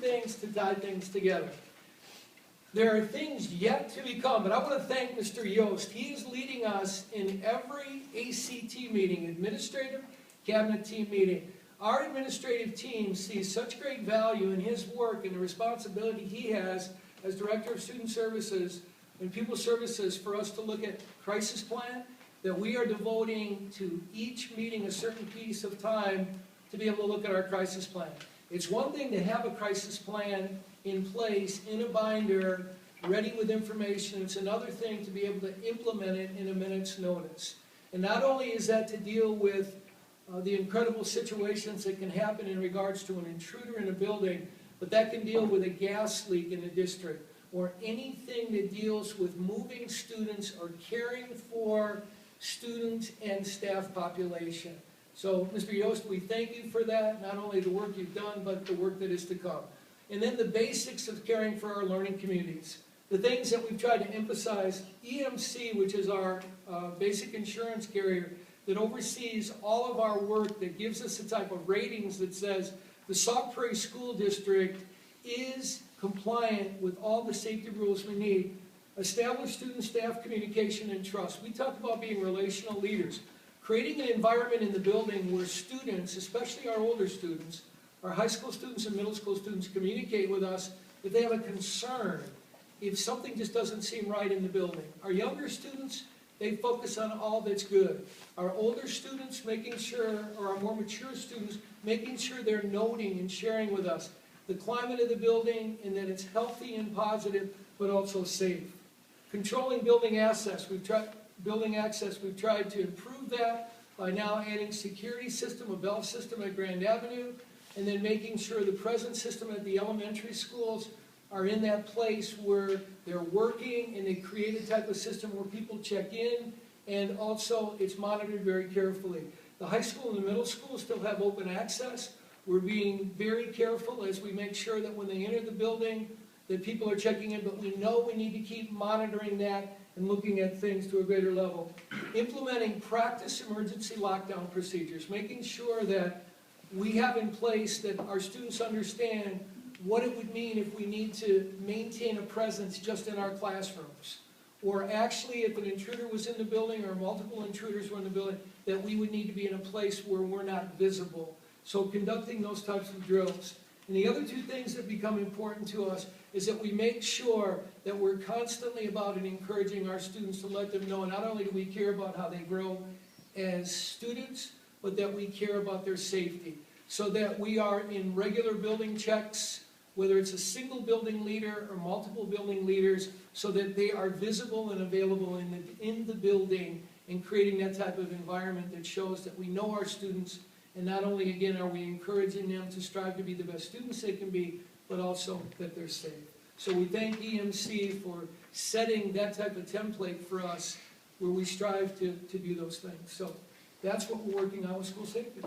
things to tie things together. There are things yet to become, but I want to thank Mr. Yost. He is leading us in every ACT meeting, administrative cabinet team meeting. Our administrative team sees such great value in his work and the responsibility he has as Director of Student Services and Pupil Services for us to look at crisis plan, that we are devoting to each meeting a certain piece of time to be able to look at our crisis plan. It's one thing to have a crisis plan in place, in a binder, ready with information. It's another thing to be able to implement it in a minute's notice. And not only is that to deal with the incredible situations that can happen in regards to an intruder in a building, but that can deal with a gas leak in a district, or anything that deals with moving students or caring for student and staff population. So, Mr. Yost, we thank you for that, not only the work you've done, but the work that is to come. And then the basics of caring for our learning communities. The things that we've tried to emphasize, EMC, which is our basic insurance carrier, that oversees all of our work, that gives us the type of ratings that says the Sauk Prairie School District is compliant with all the safety rules we need. Establish student-staff communication and trust. We talk about being relational leaders. Creating an environment in the building where students, especially our older students, our high school students and middle school students, communicate with us if they have a concern, if something just doesn't seem right in the building. Our younger students, they focus on all that's good. Our older students, making sure, or our more mature students, making sure they're noting and sharing with us the climate of the building and that it's healthy and positive, but also safe. Controlling building access. We've tried to improve that by now adding security system, a bell system at Grand Avenue, and then making sure the present system at the elementary schools are in that place where they're working and they create a type of system where people check in, and also it's monitored very carefully. The high school and the middle school still have open access. We're being very careful as we make sure that when they enter the building that people are checking in, but we know we need to keep monitoring that and looking at things to a greater level. Implementing practice emergency lockdown procedures, making sure that we have in place that our students understand what it would mean if we need to maintain a presence just in our classrooms. Or actually, if an intruder was in the building or multiple intruders were in the building, that we would need to be in a place where we're not visible. So conducting those types of drills. And the other two things that become important to us is that we make sure that we're constantly about and encouraging our students to let them know not only do we care about how they grow as students, but that we care about their safety. So that we are in regular building checks, whether it's a single building leader or multiple building leaders, so that they are visible and available in the building, and creating that type of environment that shows that we know our students, and not only, again, are we encouraging them to strive to be the best students they can be, but also that they're safe. So we thank EMC for setting that type of template for us where we strive to do those things. So that's what we're working on with school safety.